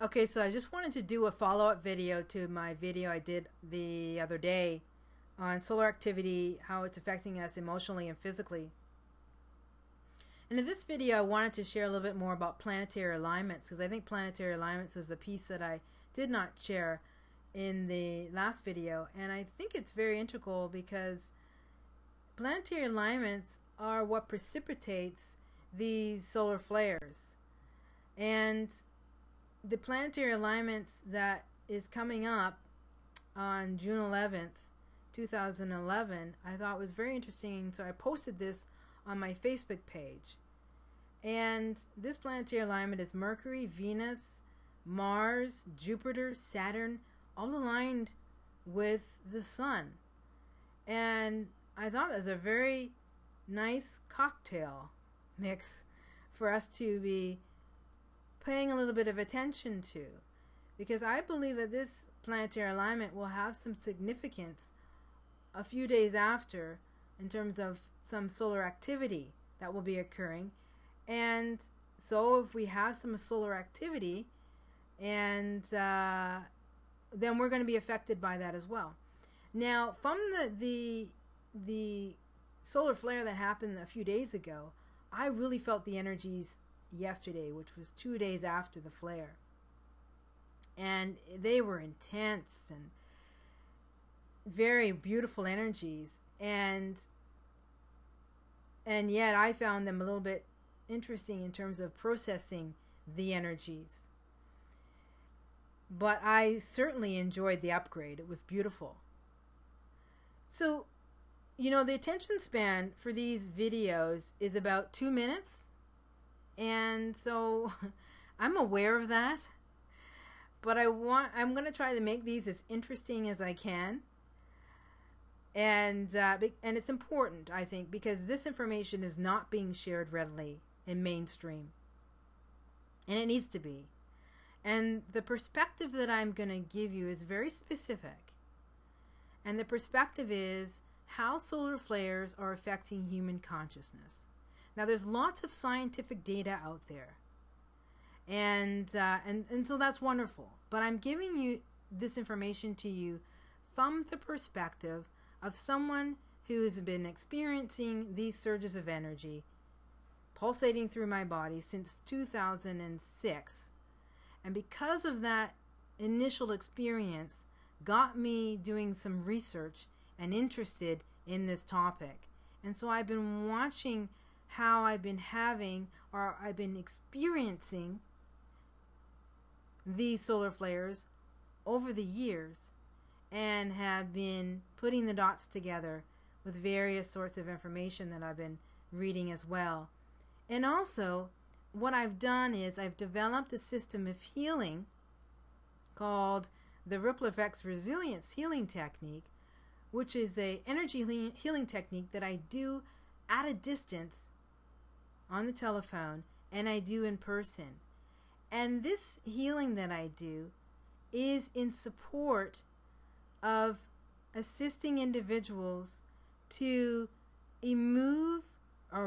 Okay, so I just wanted to do a follow-up video to my video I did the other day on solar activity, how it's affecting us emotionally and physically. And in this video, I wanted to share a little bit more about planetary alignments, because I think planetary alignments is a piece that I did not share in the last video, and I think it's very integral because planetary alignments are what precipitates these solar flares. And the planetary alignments that is coming up on June 11th, 2011, I thought was very interesting, so I posted this on my Facebook page. And this planetary alignment is Mercury, Venus, Mars, Jupiter, Saturn, all aligned with the Sun. And I thought that was a very nice cocktail mix for us to be paying a little bit of attention to, because I believe that this planetary alignment will have some significance a few days after in terms of some solar activity that will be occurring. And so if we have some solar activity, and then we're going to be affected by that as well. Now, from the solar flare that happened a few days ago, I really felt the energies yesterday, which was 2 days after the flare, and they were intense and very beautiful energies, and yet I found them a little bit interesting in terms of processing the energies. But I certainly enjoyed the upgrade. It was beautiful. So, you know, the attention span for these videos is about 2 minutes. And so I'm aware of that, but I'm going to try to make these as interesting as I can. And it's important, I think, because this information is not being shared readily in mainstream, and it needs to be. And the perspective that I'm going to give you is very specific. And the perspective is how solar flares are affecting human consciousness. Now, there's lots of scientific data out there, and so that's wonderful. But I'm giving you this information to you from the perspective of someone who's been experiencing these surges of energy pulsating through my body since 2006. And because of that initial experience, got me doing some research and interested in this topic. And so I've been watching how I've been having, or I've been experiencing, these solar flares over the years, and have been putting the dots together with various sorts of information that I've been reading as well. And also, what I've done is I've developed a system of healing called the Ripple Effects Resilience Healing Technique, which is a energy healing technique that I do at a distance on the telephone, and I do in person. And this healing that I do is in support of assisting individuals to remove a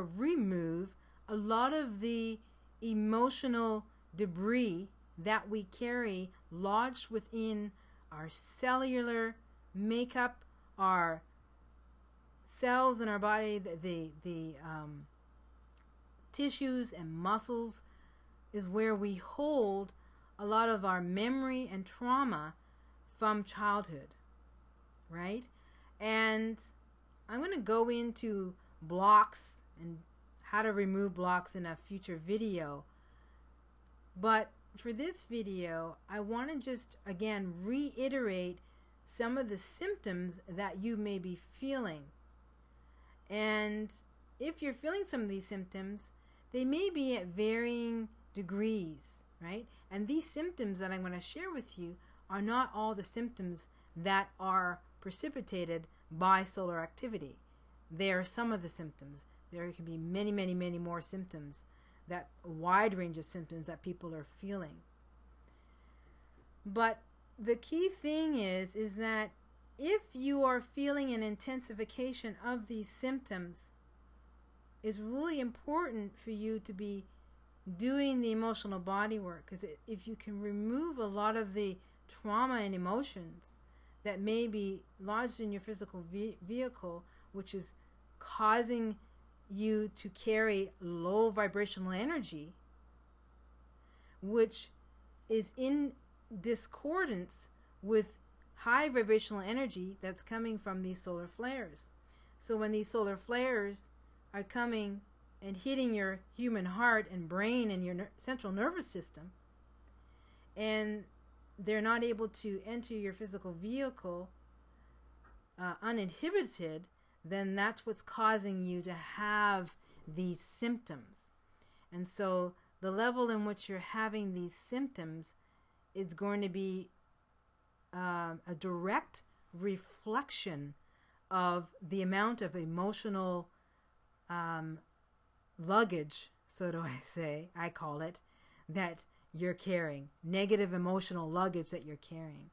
lot of the emotional debris that we carry lodged within our cellular makeup, our cells in our body, the tissues and muscles is where we hold a lot of our memory and trauma from childhood, right? And I'm going to go into blocks and how to remove blocks in a future video. But for this video, I want to just again reiterate some of the symptoms that you may be feeling. And if you're feeling some of these symptoms, they may be at varying degrees, right? And these symptoms that I'm going to share with you are not all the symptoms that are precipitated by solar activity. They are some of the symptoms. There can be many, many, many more symptoms, that wide range of symptoms that people are feeling. But the key thing is that if you are feeling an intensification of these symptoms, it's really important for you to be doing the emotional body work, because if you can remove a lot of the trauma and emotions that may be lodged in your physical vehicle, which is causing you to carry low vibrational energy, which is in discordance with high vibrational energy that's coming from these solar flares. So when these solar flares are coming and hitting your human heart and brain and your central nervous system, and they're not able to enter your physical vehicle uninhibited, then that's what's causing you to have these symptoms. And so the level in which you're having these symptoms is going to be a direct reflection of the amount of emotional luggage, so do I call it, that you're carrying, negative emotional luggage that you're carrying.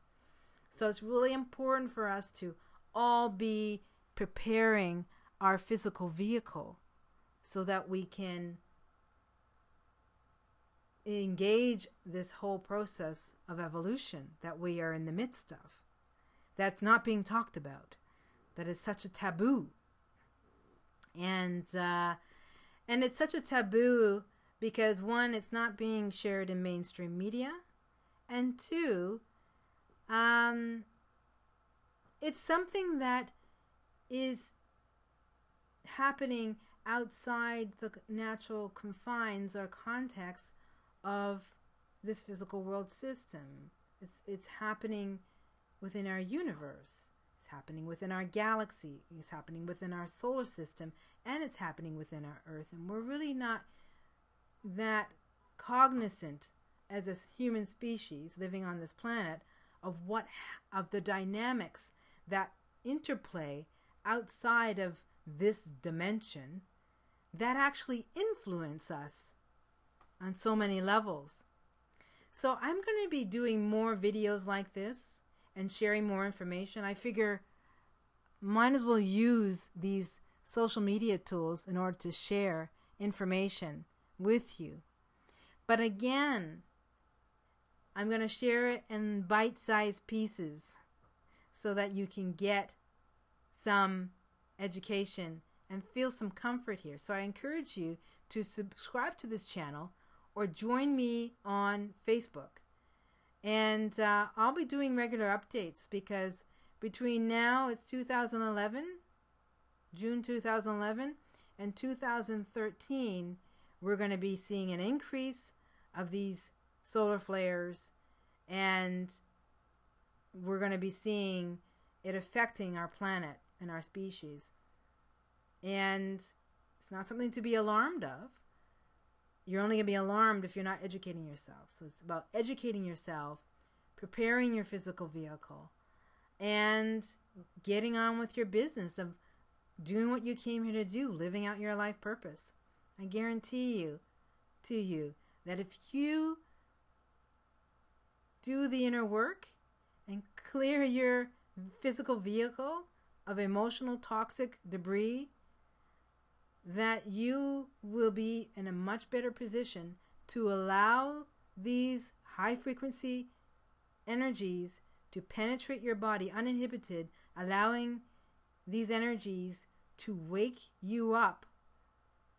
So it's really important for us to all be preparing our physical vehicle so that we can engage this whole process of evolution that we are in the midst of. That's not being talked about. That is such a taboo. And it's such a taboo because, one, it's not being shared in mainstream media, and two, it's something that is happening outside the natural confines or context of this physical world system. It's happening within our universe. It's happening within our galaxy. It's happening within our solar system, and it's happening within our Earth. And we're really not that cognizant as a human species living on this planet of the dynamics that interplay outside of this dimension that actually influence us on so many levels. So I'm going to be doing more videos like this and sharing more information. I figure might as well use these social media tools in order to share information with you. But again, I'm going to share it in bite-sized pieces so that you can get some education and feel some comfort here. So I encourage you to subscribe to this channel or join me on Facebook. And I'll be doing regular updates because between now, it's 2011, June 2011, and 2013, we're going to be seeing an increase of these solar flares, and we're going to be seeing it affecting our planet and our species. And it's not something to be alarmed of. You're only going to be alarmed if you're not educating yourself. So it's about educating yourself, preparing your physical vehicle, and getting on with your business of doing what you came here to do, living out your life purpose. I guarantee you that if you do the inner work and clear your physical vehicle of emotional toxic debris, that you will be in a much better position to allow these high frequency energies to penetrate your body uninhibited, allowing these energies to wake you up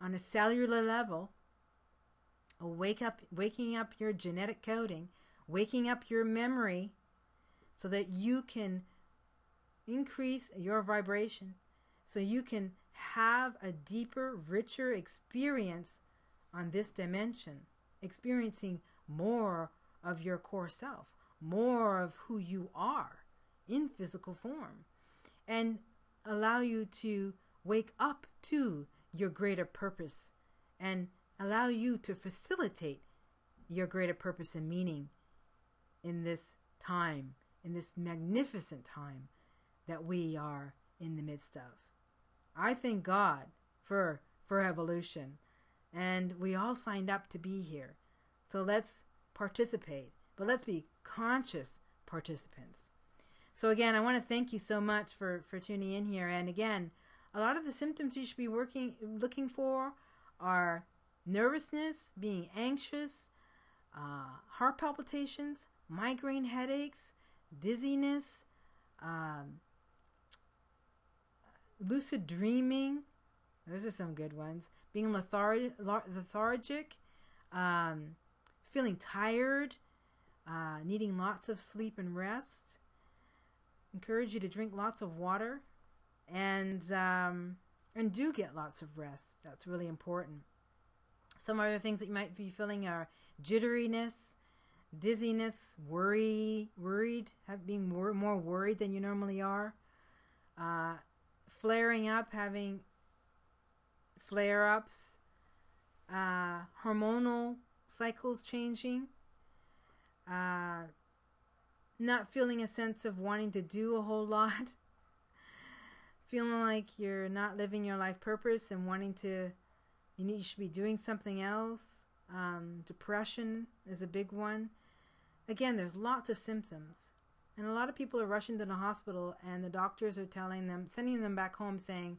on a cellular level, waking up your genetic coding, waking up your memory so that you can increase your vibration, so you can have a deeper, richer experience on this dimension, experiencing more of your core self, more of who you are in physical form, and allow you to wake up to your greater purpose and allow you to facilitate your greater purpose and meaning in this time, in this magnificent time that we are in the midst of. I thank God for evolution, and we all signed up to be here. So let's participate, but let's be conscious participants. So again, I want to thank you so much for tuning in here. And again, a lot of the symptoms you should be looking for are nervousness, being anxious, heart palpitations, migraine headaches, dizziness, lucid dreaming. Those are some good ones. Being lethargic, feeling tired, needing lots of sleep and rest. Encourage you to drink lots of water, and do get lots of rest. That's really important. Some other things that you might be feeling are jitteriness, dizziness, worried, being more worried than you normally are, flaring up, having flare-ups, hormonal cycles changing, not feeling a sense of wanting to do a whole lot, feeling like you're not living your life purpose and wanting to, you should be doing something else. Depression is a big one. Again, there's lots of symptoms. And a lot of people are rushing to the hospital, and the doctors are sending them back home saying,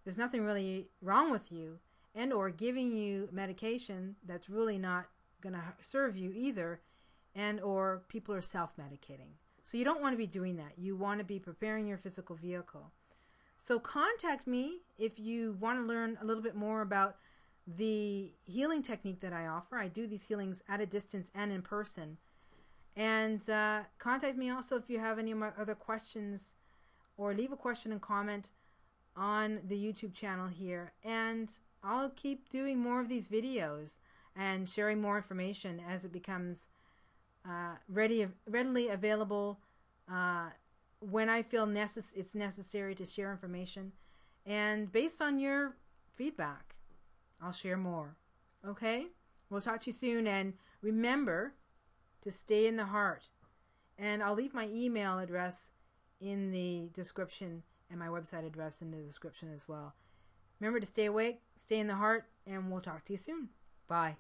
there's nothing really wrong with you, and or giving you medication that's really not going to serve you either, and or people are self-medicating. So you don't want to be doing that. You want to be preparing your physical vehicle. So contact me if you want to learn a little bit more about the healing technique that I offer. I do these healings at a distance and in person. And contact me also if you have any other questions, or leave a question and comment on the YouTube channel here. And I'll keep doing more of these videos and sharing more information as it becomes readily available when I feel it's necessary to share information. And based on your feedback, I'll share more. Okay? We'll talk to you soon, and remember to stay in the heart. And I'll leave my email address in the description, and my website address in the description as well. Remember to stay awake, stay in the heart, and we'll talk to you soon. Bye.